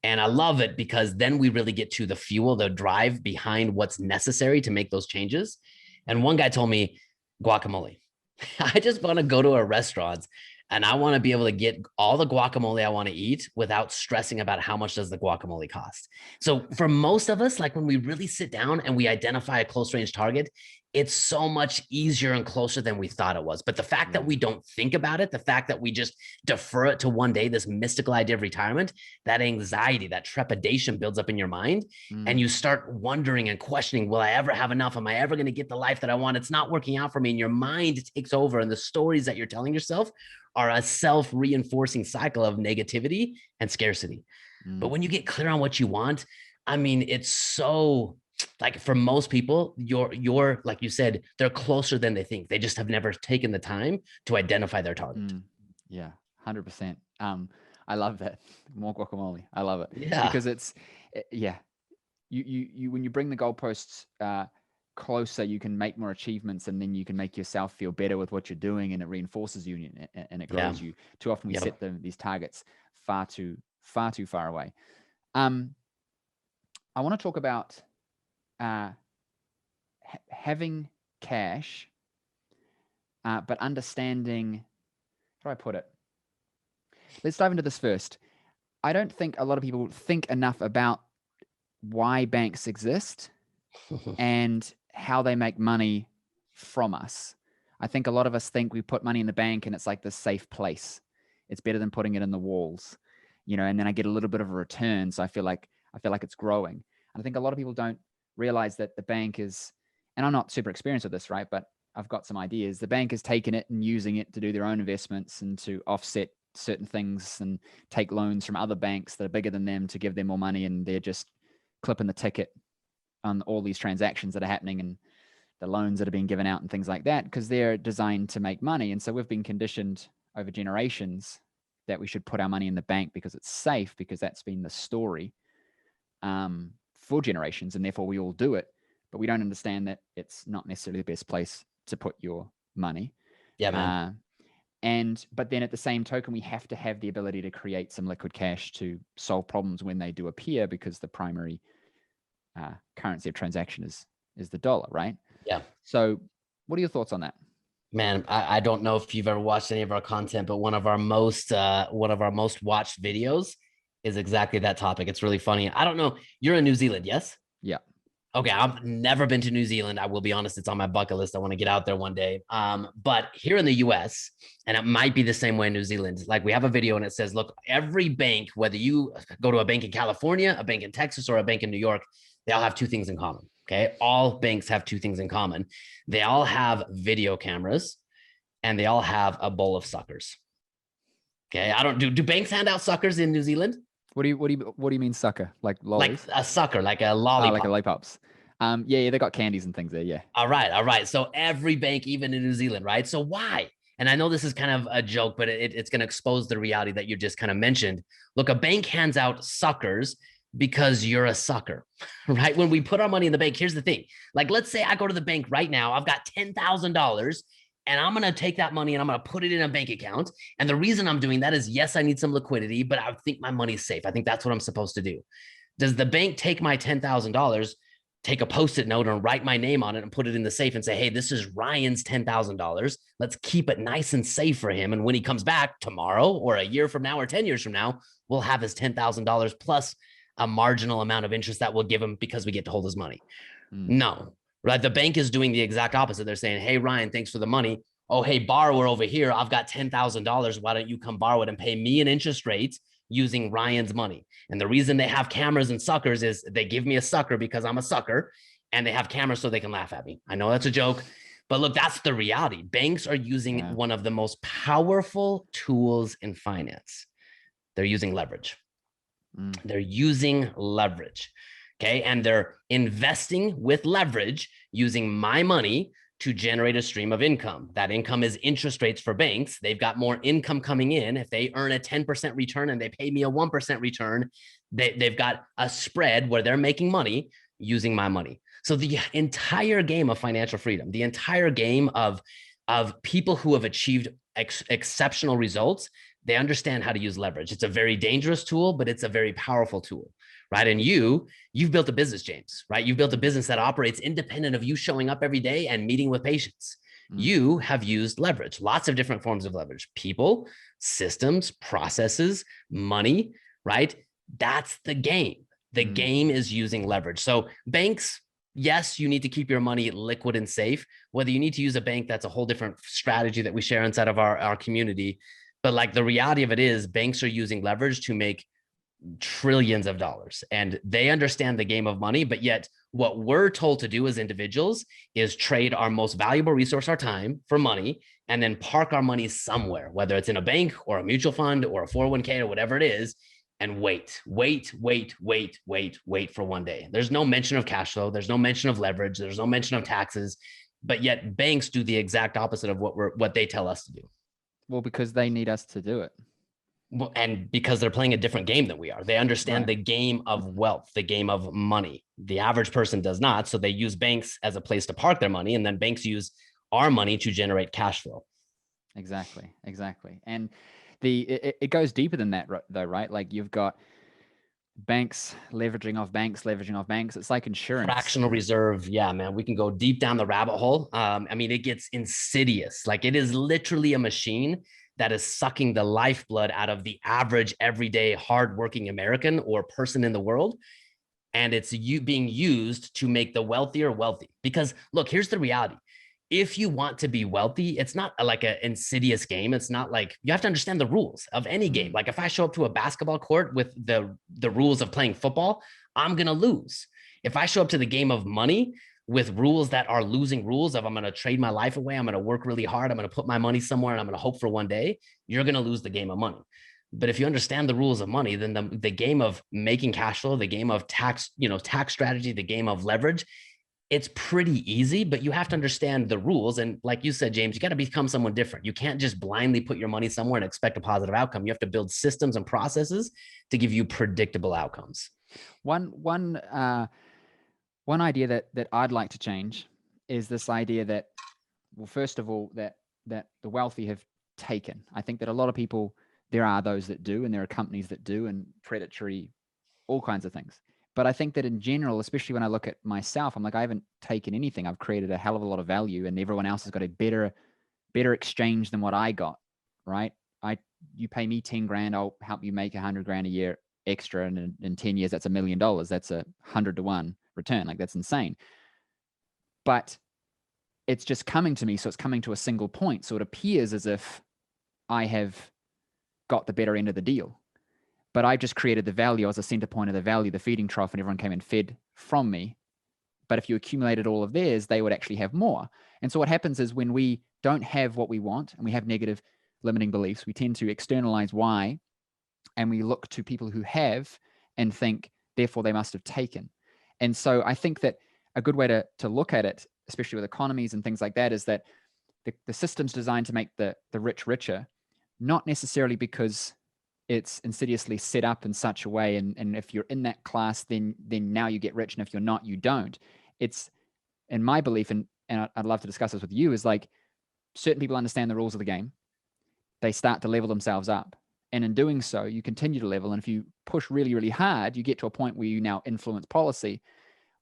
And I love it, because then we really get to the fuel, the drive behind what's necessary to make those changes. And one guy told me, guacamole. I just want to go to a restaurant, and I want to be able to get all the guacamole I want to eat without stressing about how much does the guacamole cost. So for most of us, like, when we really sit down and we identify a close range target, it's so much easier and closer than we thought it was. But the fact that we don't think about it, the fact that we just defer it to one day, this mystical idea of retirement, that anxiety, that trepidation builds up in your mind. And you start wondering and questioning, will I ever have enough? Am I ever going to get the life that I want? It's not working out for me. And your mind takes over. And the stories that you're telling yourself are a self-reinforcing cycle of negativity and scarcity. But when you get clear on what you want, I mean, it's so, like, for most people, you're like you said, they're closer than they think. They just have never taken the time to identify their target. Yeah, 100%. I love that. More guacamole. I love it. Yeah. Because it's, you when you bring the goalposts closer, you can make more achievements, and then you can make yourself feel better with what you're doing, and it reinforces you, and it grows you. Too often we set these targets far too far away. I want to talk about having cash, but understanding, how do I put it? Let's dive into this first. I don't think a lot of people think enough about why banks exist and how they make money from us. I think a lot of us think we put money in the bank and it's like this safe place. It's better than putting it in the walls, and then I get a little bit of a return. So I feel like it's growing. And I think a lot of people don't realize that the bank is, and I'm not super experienced with this, right? But I've got some ideas. The bank has taken it and using it to do their own investments and to offset certain things and take loans from other banks that are bigger than them to give them more money. And they're just clipping the ticket on all these transactions that are happening and the loans that are being given out and things like that, because they're designed to make money. And so we've been conditioned over generations that we should put our money in the bank because it's safe, because that's been the story for generations, and therefore we all do it. But we don't understand that it's not necessarily the best place to put your money. Yeah, man. But then at the same token, we have to have the ability to create some liquid cash to solve problems when they do appear, because the primary currency of transaction is the dollar, right? Yeah. So what are your thoughts on that? Man, I don't know if you've ever watched any of our content, but one of our most watched videos is exactly that topic. It's really funny. I don't know. You're in New Zealand, yes? Yeah. Okay, I've never been to New Zealand. I will be honest, it's on my bucket list. I want to get out there one day. But here in the US, and it might be the same way in New Zealand, like we have a video and it says, look, every bank, whether you go to a bank in California, a bank in Texas, or a bank in New York, they all have two things in common. Okay. All banks have two things in common. They all have video cameras and they all have a bowl of suckers. Okay. I don't do banks hand out suckers in New Zealand? What do you mean sucker? Like lollies? Like a sucker, like a lollipop. Like a lollipops. Yeah, they got candies and things there. Yeah. All right. So every bank, even in New Zealand, right? So why? And I know this is kind of a joke, but it's going to expose the reality that you just kind of mentioned. Look, a bank hands out suckers because you're a sucker, right? When we put our money in the bank, here's the thing. Like, let's say I go to the bank right now, I've got $10,000 and I'm going to take that money and I'm going to put it in a bank account. And the reason I'm doing that is, yes, I need some liquidity, but I think my money's safe. I think that's what I'm supposed to do. Does the bank take my $10,000, take a Post-it note and write my name on it and put it in the safe and say, hey, this is Ryan's $10,000. Let's keep it nice and safe for him. And when he comes back tomorrow or a year from now or 10 years from now, we'll have his $10,000 plus a marginal amount of interest that we'll give him because we get to hold his money. No, right? The bank is doing the exact opposite. They're saying, hey, Ryan, thanks for the money. Oh, hey, borrower over here, I've got $10,000. Why don't you come borrow it and pay me an interest rate using Ryan's money? And the reason they have cameras and suckers is they give me a sucker because I'm a sucker, and they have cameras so they can laugh at me. I know that's a joke, but look, that's the reality. Banks are using one of the most powerful tools in finance. They're using leverage. They're using leverage. Okay. And they're investing with leverage using my money to generate a stream of income. That income is interest rates for banks. They've got more income coming in. If they earn a 10% return and they pay me a 1% return, they've got a spread where they're making money using my money. So the entire game of financial freedom, the entire game of people who have achieved exceptional results, they understand how to use leverage. It's a very dangerous tool, but it's a very powerful tool, right? And you've built a business, James, right? You've built a business that operates independent of you showing up every day and meeting with patients. You have used leverage, lots of different forms of leverage, people, systems, processes, money, right? That's the game. The game is using leverage. So banks, yes, you need to keep your money liquid and safe. Whether you need to use a bank, that's a whole different strategy that we share inside of our community. But like the reality of it is, banks are using leverage to make trillions of dollars, and they understand the game of money. But yet what we're told to do as individuals is trade our most valuable resource, our time, for money, and then park our money somewhere, whether it's in a bank or a mutual fund or a 401k or whatever it is, and wait for one day. There's no mention of cash flow. There's no mention of leverage. There's no mention of taxes, but yet banks do the exact opposite of what they tell us to do. Well, because they need us to do it. Well, and because they're playing a different game than we are. They understand the game of wealth, the game of money. The average person does not. So they use banks as a place to park their money, and then banks use our money to generate cash flow. Exactly. And it goes deeper than that, though, right? Like you've got banks leveraging off banks. It's like insurance. Fractional reserve. Yeah, man, we can go deep down the rabbit hole. I mean, it gets insidious. Like it is literally a machine that is sucking the lifeblood out of the average, everyday, hardworking American or person in the world. And it's being used to make the wealthier wealthy. Because look, here's the reality. If you want to be wealthy, it's not like an insidious game. It's not like, you have to understand the rules of any game. Like if I show up to a basketball court with the rules of playing football, I'm going to lose. If I show up to the game of money with rules that are losing rules of I'm going to trade my life away, I'm going to work really hard, I'm going to put my money somewhere, and I'm going to hope for one day, you're going to lose the game of money. But if you understand the rules of money, then the game of making cash flow, the game of tax strategy, the game of leverage, it's pretty easy, but you have to understand the rules. And like you said, James, you got to become someone different. You can't just blindly put your money somewhere and expect a positive outcome. You have to build systems and processes to give you predictable outcomes. One idea that I'd like to change is this idea that, well, first of all, that the wealthy have taken. I think that a lot of people, there are those that do, and there are companies that do, and predatory, all kinds of things. But I think that in general, especially when I look at myself, I'm like, I haven't taken anything. I've created a hell of a lot of value, and everyone else has got a better exchange than what I got, right? You pay me 10 grand, I'll help you make 100 grand a year extra. And in 10 years, that's $1 million. That's 100 to 1 return. Like, that's insane. But it's just coming to me. So it's coming to a single point. So it appears as if I have got the better end of the deal. But I just created the value. I was the center point of the value, the feeding trough, and everyone came and fed from me. But if you accumulated all of theirs, they would actually have more. And so what happens is when we don't have what we want and we have negative limiting beliefs, we tend to externalize why, and we look to people who have and think, therefore they must have taken. And so I think that a good way to look at it, especially with economies and things like that, is that the system's designed to make the rich richer, not necessarily because it's insidiously set up in such a way, and if you're in that class, then now you get rich, and if you're not, you don't. It's, in my belief, and I'd love to discuss this with you, is like certain people understand the rules of the game. They start to level themselves up, and in doing so, you continue to level. And if you push really, really hard, you get to a point where you now influence policy,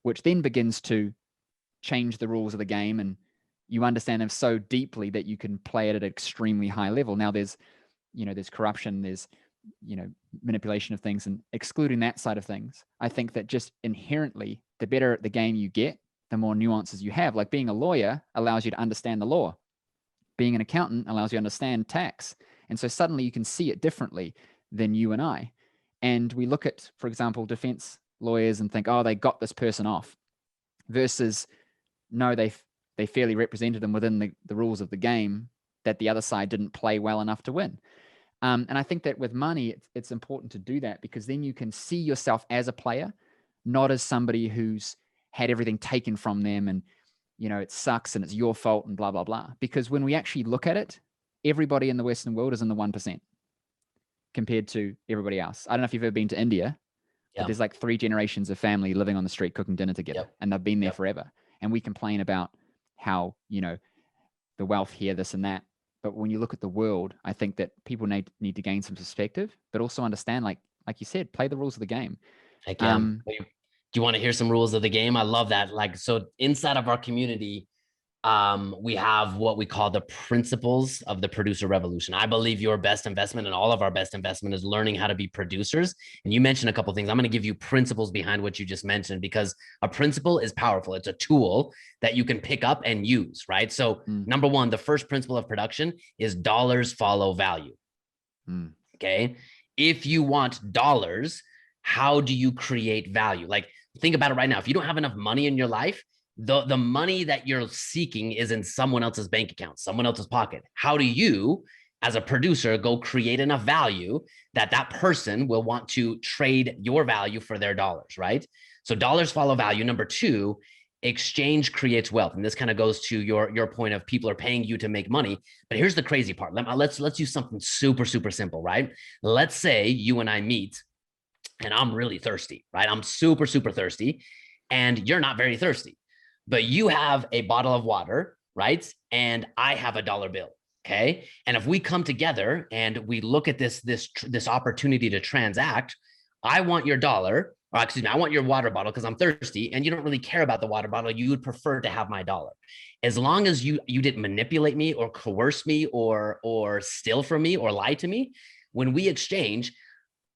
which then begins to change the rules of the game, and you understand them so deeply that you can play it at an extremely high level. Now there's corruption, there's manipulation of things, and excluding that side of things, I think that just inherently, the better at the game you get, the more nuances you have. Like being a lawyer allows you to understand the law. Being an accountant allows you to understand tax. And so suddenly you can see it differently than you and I. And we look at, for example, defense lawyers and think, oh, they got this person off, versus no, they fairly represented them within the rules of the game that the other side didn't play well enough to win. And I think that with money, it's important to do that, because then you can see yourself as a player, not as somebody who's had everything taken from them and, it sucks and it's your fault and blah, blah, blah. Because when we actually look at it, everybody in the Western world is in the 1% compared to everybody else. I don't know if you've ever been to India, but there's like 3 generations of family living on the street, cooking dinner together, and they've been there forever. And we complain about how, the wealth here, this and that. But when you look at the world, I think that people need to gain some perspective, but also understand, like you said, play the rules of the game. Heck yeah. Do you want to hear some rules of the game? I love that. Like, so inside of our community, we have what we call the principles of the producer revolution. I believe your best investment and all of our best investment is learning how to be producers. And you mentioned a couple of things. I'm going to give you principles behind what you just mentioned, because a principle is powerful. It's a tool that you can pick up and use, right? So number one, the first principle of production is dollars follow value. Okay. If you want dollars, how do you create value? Like, think about it right now. If you don't have enough money in your life, the money that you're seeking is in someone else's bank account, someone else's pocket. How do you, as a producer, go create enough value that person will want to trade your value for their dollars, right? So dollars follow value. Number two, exchange creates wealth. And this kind of goes to your point of people are paying you to make money. But here's the crazy part. Let's use something super, super simple, right? Let's say you and I meet and I'm really thirsty, right? I'm super, super thirsty, and you're not very thirsty. But you have a bottle of water, right? And I have a dollar bill, okay? And if we come together and we look at this opportunity to transact, I want your dollar, or excuse me, I want your water bottle because I'm thirsty, and you don't really care about the water bottle. You would prefer to have my dollar. As long as you didn't manipulate me or coerce me or steal from me or lie to me, when we exchange,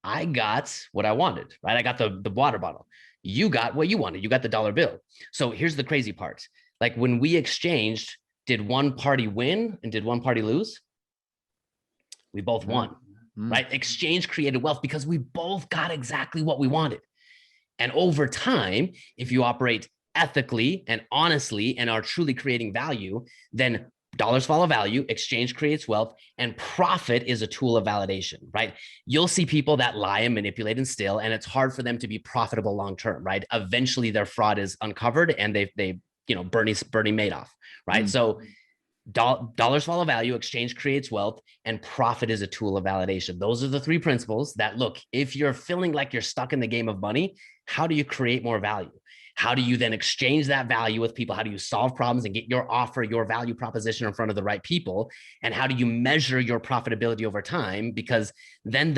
I got what I wanted, right? I got the water bottle. You got what you wanted. You got the dollar bill. So here's the crazy part. Like, when we exchanged, did one party win and did one party lose? We both won, right? Exchange created wealth because we both got exactly what we wanted. And over time, if you operate ethically and honestly and are truly creating value, then dollars follow value, exchange creates wealth, and profit is a tool of validation, right? You'll see people that lie and manipulate and steal, and it's hard for them to be profitable long-term, right? Eventually their fraud is uncovered and they Bernie Madoff, right? So dollars follow value, exchange creates wealth, and profit is a tool of validation. Those are the 3 principles that, look, if you're feeling like you're stuck in the game of money, how do you create more value? How do you then exchange that value with people? How do you solve problems and get your offer, your value proposition in front of the right people? And how do you measure your profitability over time? Because then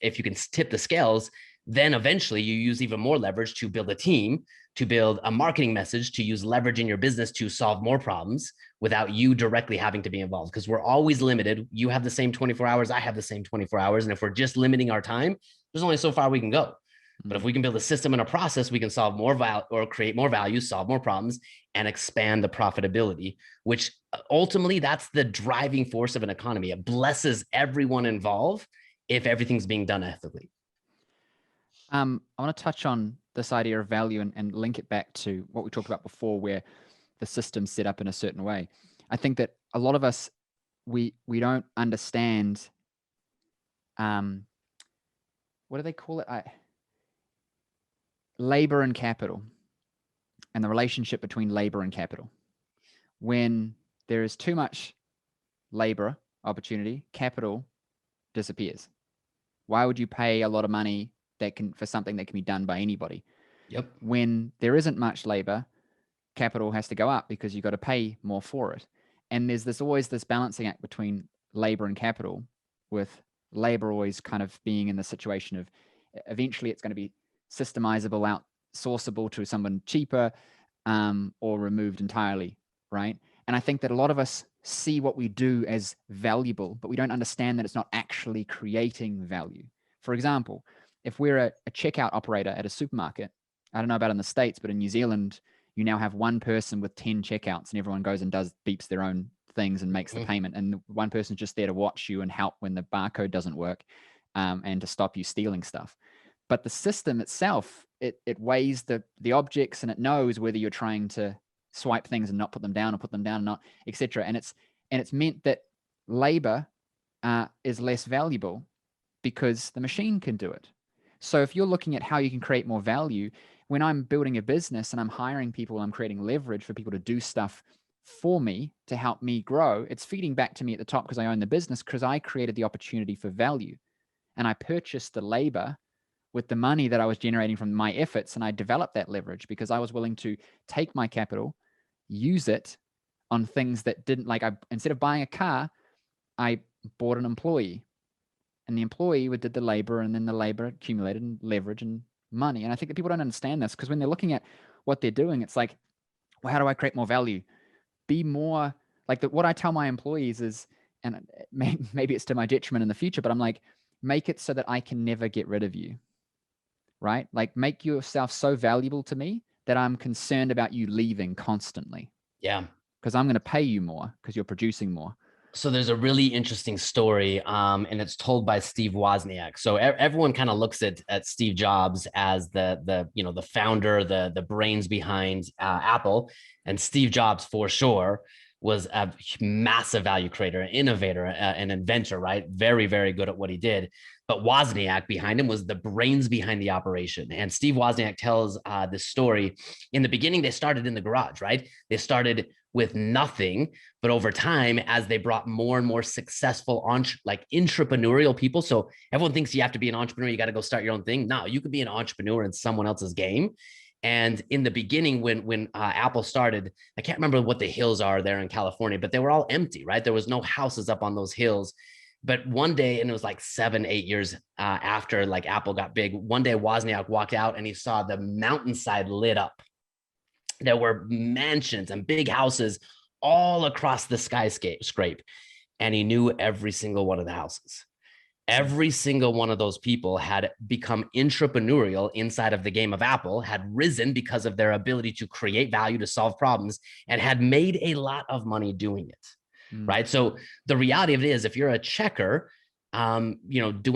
if you can tip the scales, then eventually you use even more leverage to build a team, to build a marketing message, to use leverage in your business to solve more problems without you directly having to be involved. Because we're always limited. You have the same 24 hours. I have the same 24 hours. And if we're just limiting our time, there's only so far we can go. But if we can build a system and a process, we can solve more value or create more value, solve more problems, and expand the profitability, which ultimately that's the driving force of an economy. It blesses everyone involved if everything's being done ethically. I want to touch on this idea of value and link it back to what we talked about before, where the system's set up in a certain way. I think that a lot of us, we don't understand, what do they call it? Labor and capital, and the relationship between labor and capital. When there is too much labor opportunity, capital disappears. Why would you pay a lot of money for something that can be done by anybody? Yep. When there isn't much labor, capital has to go up because you've got to pay more for it. And there's always this balancing act between labor and capital, with labor always kind of being in the situation of eventually it's going to be systemizable, outsourceable to someone cheaper, or removed entirely, right? And I think that a lot of us see what we do as valuable, but we don't understand that it's not actually creating value. For example, if we're a checkout operator at a supermarket, I don't know about in the States, but in New Zealand, you now have one person with 10 checkouts, and everyone goes and beeps their own things and makes the payment. And one person's just there to watch you and help when the barcode doesn't work, and to stop you stealing stuff. But the system itself, it weighs the objects, and it knows whether you're trying to swipe things and not put them down, or put them down and not, etc. And it's meant that labor is less valuable because the machine can do it. So if you're looking at how you can create more value, when I'm building a business and I'm hiring people, I'm creating leverage for people to do stuff for me to help me grow, it's feeding back to me at the top because I own the business, because I created the opportunity for value. And I purchased the labor with the money that I was generating from my efforts, and I developed that leverage because I was willing to take my capital, use it on things that didn't, like, instead of buying a car, I bought an employee, and the employee did the labor, and then the labor accumulated in leverage and money. And I think that people don't understand this, because when they're looking at what they're doing, it's like, well, how do I create more value? Be more like what I tell my employees is, and maybe it's to my detriment in the future, but I'm like, make it so that I can never get rid of you, right? Like, make yourself so valuable to me that I'm concerned about you leaving constantly. Yeah. Because I'm going to pay you more because you're producing more. So there's a really interesting story, and it's told by Steve Wozniak. So everyone kind of looks at Steve Jobs as the founder, the brains behind Apple, and Steve Jobs for sure was a massive value creator, an innovator, an inventor, right? Very, very good at what he did. But Wozniak behind him was the brains behind the operation. And Steve Wozniak tells this story. In the beginning, they started in the garage, right? They started with nothing, but over time, as they brought more and more successful entrepreneurial people. So everyone thinks you have to be an entrepreneur, you got to go start your own thing. No, you could be an entrepreneur in someone else's game. And in the beginning, when Apple started, I can't remember what the hills are there in California, but they were all empty, right? There was no houses up on those hills. But one day, and it was like 7-8 years after like Apple got big, one day Wozniak walked out and he saw the mountainside lit up. There were mansions and big houses all across the skyscrape. And he knew every single one of the houses. Every single one of those people had become entrepreneurial inside of the game of Apple, had risen because of their ability to create value, to solve problems, and had made a lot of money doing it. Right. So the reality of it is, if you're a checker, doing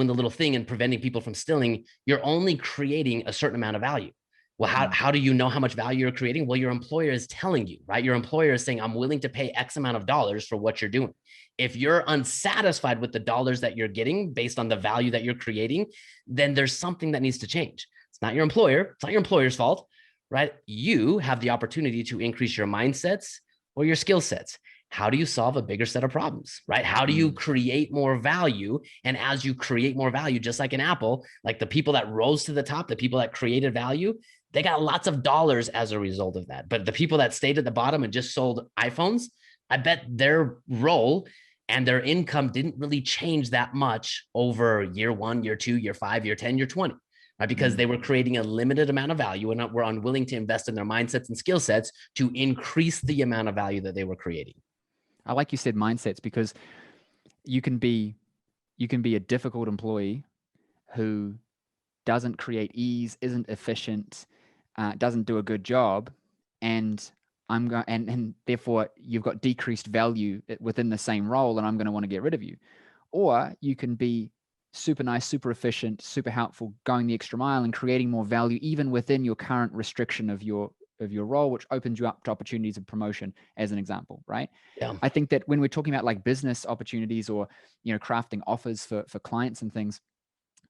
the little thing and preventing people from stealing, you're only creating a certain amount of value. Well, how do you know how much value you're creating? Well, your employer is telling you, right? Your employer is saying, I'm willing to pay X amount of dollars for what you're doing. If you're unsatisfied with the dollars that you're getting based on the value that you're creating, then there's something that needs to change. It's not your employer. It's not your employer's fault, right? You have the opportunity to increase your mindsets or your skill sets. How do you solve a bigger set of problems, right? How do you create more value? And as you create more value, just like in Apple, like the people that rose to the top, the people that created value, they got lots of dollars as a result of that. But the people that stayed at the bottom and just sold iPhones, I bet their role and their income didn't really change that much over year 1, year 2, year 5, year 10, year 20, right? Because they were creating a limited amount of value and were unwilling to invest in their mindsets and skill sets to increase the amount of value that they were creating. I like you said mindsets, because you can be a difficult employee who doesn't create ease, isn't efficient, doesn't do a good job, and I'm going, and therefore you've got decreased value within the same role, and I'm going to want to get rid of you. Or you can be super nice, super efficient, super helpful, going the extra mile and creating more value even within your current restriction of your role, which opens you up to opportunities of promotion, as an example, right? Yeah. I think that when we're talking about like business opportunities or, crafting offers for clients and things,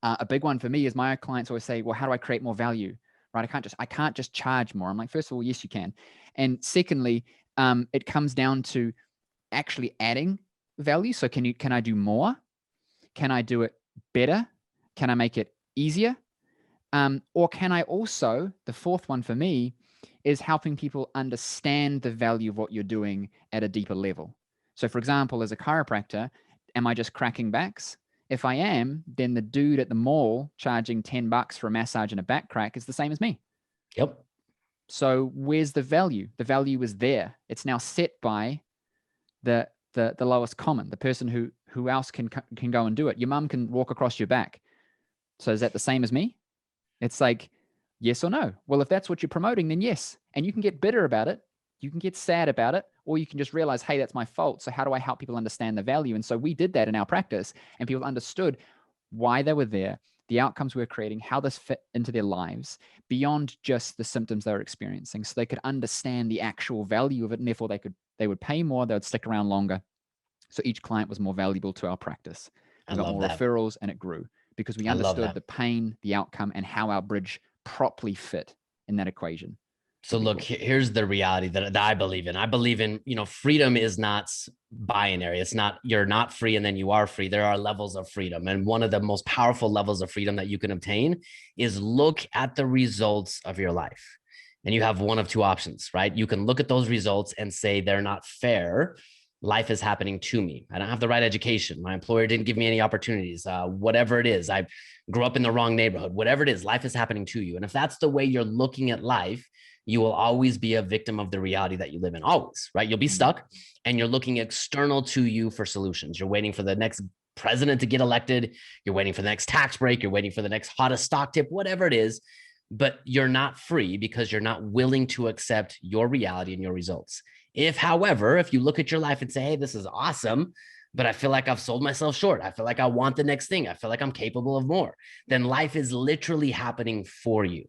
a big one for me is my clients always say, well, how do I create more value? Right? I can't just charge more. I'm like, first of all, yes, you can. And secondly, it comes down to actually adding value. So can I do more? Can I do it better? Can I make it easier? Or can I also, the fourth one for me is helping people understand the value of what you're doing at a deeper level. So for example, as a chiropractor, am I just cracking backs? If I am, then the dude at the mall charging $10 for a massage and a back crack is the same as me. Yep. So where's the value? The value is there. It's now set by the lowest common, the person who else can go and do it. Your mum can walk across your back. So is that the same as me? It's like, yes or no. Well, if that's what you're promoting, then yes. And you can get bitter about it. You can get sad about it, or you can just realize, hey, that's my fault. So how do I help people understand the value? And so we did that in our practice, and people understood why they were there, the outcomes we were creating, how this fit into their lives beyond just the symptoms they were experiencing. So they could understand the actual value of it, and therefore they would pay more, they would stick around longer. So each client was more valuable to our practice. We got more referrals, and it grew because we understood the pain, the outcome, and how our bridge properly fit in that equation. So look, here's the reality that I believe in. I believe in, freedom is not binary. It's not, you're not free and then you are free. There are levels of freedom. And one of the most powerful levels of freedom that you can obtain is look at the results of your life. And you have one of two options, right? You can look at those results and say, they're not fair. Life is happening to me. I don't have the right education. My employer didn't give me any opportunities. Whatever it is, I grew up in the wrong neighborhood. Whatever it is, life is happening to you. And if that's the way you're looking at life, you will always be a victim of the reality that you live in, always, right? You'll be stuck and you're looking external to you for solutions. You're waiting for the next president to get elected. You're waiting for the next tax break. You're waiting for the next hottest stock tip, whatever it is, but you're not free because you're not willing to accept your reality and your results. If, however, if you look at your life and say, hey, this is awesome, but I feel like I've sold myself short. I feel like I want the next thing. I feel like I'm capable of more. Then life is literally happening for you.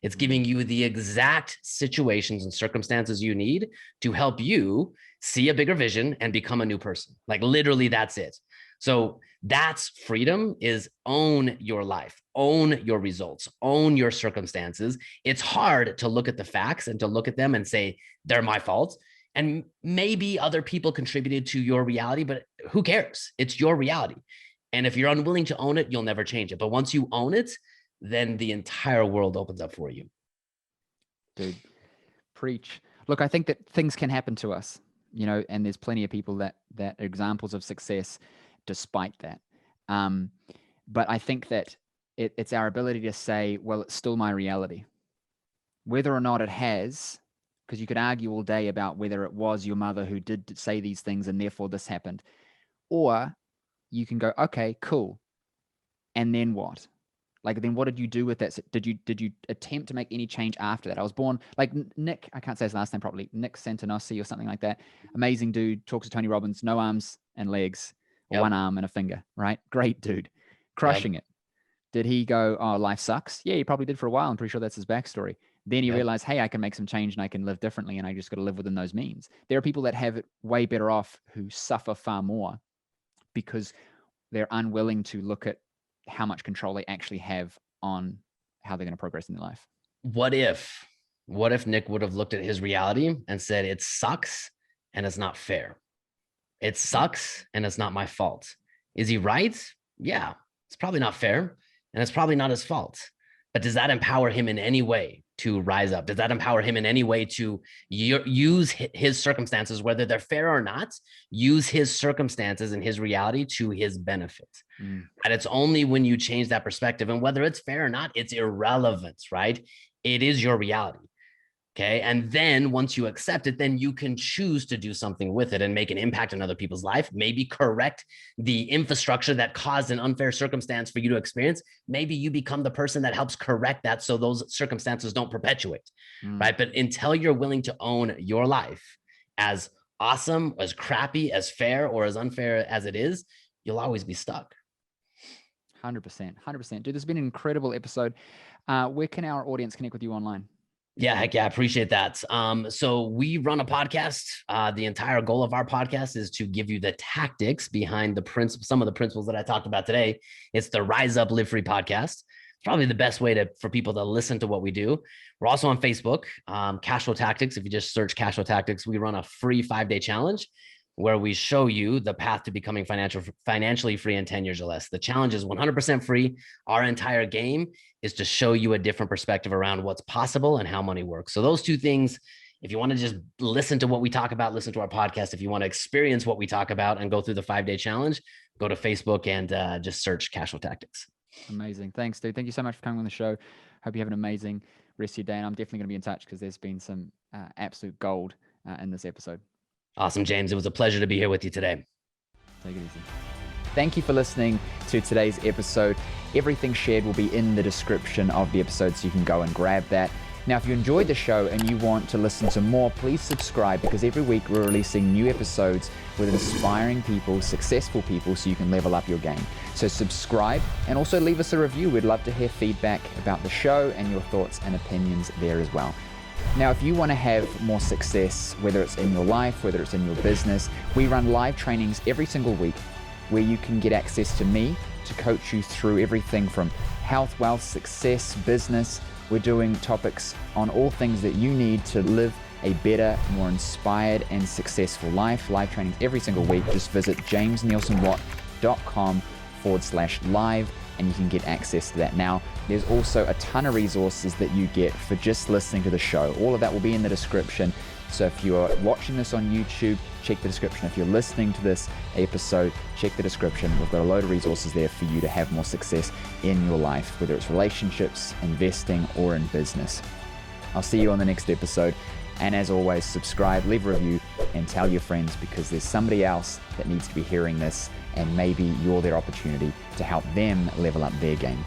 It's giving you the exact situations and circumstances you need to help you see a bigger vision and become a new person. Like literally, that's it. So that's freedom, is own your life, own your results, own your circumstances. It's hard to look at the facts and to look at them and say, they're my fault. And maybe other people contributed to your reality, but who cares? It's your reality. And if you're unwilling to own it, you'll never change it. But once you own it, then the entire world opens up for you. Dude, preach. Look, I think that things can happen to us, and there's plenty of people that are examples of success despite that. But I think that it's our ability to say, well, it's still my reality. Whether or not it has, because you could argue all day about whether it was your mother who did say these things and therefore this happened. Or you can go, okay, cool. And then what? Like, then what did you do with that? Did you attempt to make any change after that? I was born, like Nick, I can't say his last name properly, Nick Santonossi or something like that. Amazing dude, talks to Tony Robbins, no arms and legs, or one arm and a finger, right? Great dude, crushing it. Did he go, oh, life sucks? Yeah, he probably did for a while. I'm pretty sure that's his backstory. Then he realized, hey, I can make some change and I can live differently, and I just got to live within those means. There are people that have it way better off who suffer far more because they're unwilling to look at how much control they actually have on how they're going to progress in their life. What if Nick would have looked at his reality and said, it sucks and it's not fair. It sucks and it's not my fault. Is he right? Yeah, it's probably not fair and it's probably not his fault. But does that empower him in any way to rise up? Does that empower him in any way to use his circumstances, whether they're fair or not, use his circumstances and his reality to his benefit? And it's only when you change that perspective, and whether it's fair or not, it's irrelevant, right? It is your reality. Okay. And then once you accept it, then you can choose to do something with it and make an impact on other people's life. Maybe correct the infrastructure that caused an unfair circumstance for you to experience. Maybe you become the person that helps correct that so those circumstances don't perpetuate. Right. But until you're willing to own your life as awesome, as crappy, as fair, or as unfair as it is, you'll always be stuck. 100%. Dude, this has been an incredible episode. Where can our audience connect with you online? Yeah, heck yeah, I appreciate that. So we run a podcast. The entire goal of our podcast is to give you the tactics behind some of the principles that I talked about today. It's the Rise Up, Live Free podcast. It's probably the best way for people to listen to what we do. We're also on Facebook, Cashflow Tactics. If you just search Cashflow Tactics, we run a free 5-day challenge where we show you the path to becoming financially free in 10 years or less. The challenge is 100% free. Our entire game is to show you a different perspective around what's possible and how money works. So those two things, if you want to just listen to what we talk about, listen to our podcast. If you want to experience what we talk about and go through the 5-day challenge, go to Facebook and just search Cashflow Tactics. Amazing. Thanks, dude. Thank you so much for coming on the show. Hope you have an amazing rest of your day. And I'm definitely going to be in touch because there's been some absolute gold in this episode. Awesome, James. It was a pleasure to be here with you today. Take it easy. Thank you for listening to today's episode. Everything shared will be in the description of the episode, so you can go and grab that. Now, if you enjoyed the show and you want to listen to more, please subscribe, because every week we're releasing new episodes with inspiring people, successful people, so you can level up your game. So subscribe and also leave us a review. We'd love to hear feedback about the show and your thoughts and opinions there as well. Now, if you want to have more success, whether it's in your life, whether it's in your business, we run live trainings every single week where you can get access to me to coach you through everything from health, wealth, success, business. We're doing topics on all things that you need to live a better, more inspired and successful life. Live trainings every single week. Just visit jamesnielsenwatt.com/live and you can get access to that. Now, there's also a ton of resources that you get for just listening to the show. All of that will be in the description. So if you're watching this on YouTube, check the description. If you're listening to this episode, check the description. We've got a load of resources there for you to have more success in your life, whether it's relationships, investing, or in business. I'll see you on the next episode. And as always, subscribe, leave a review, and tell your friends, because there's somebody else that needs to be hearing this, and maybe you're their opportunity to help them level up their game.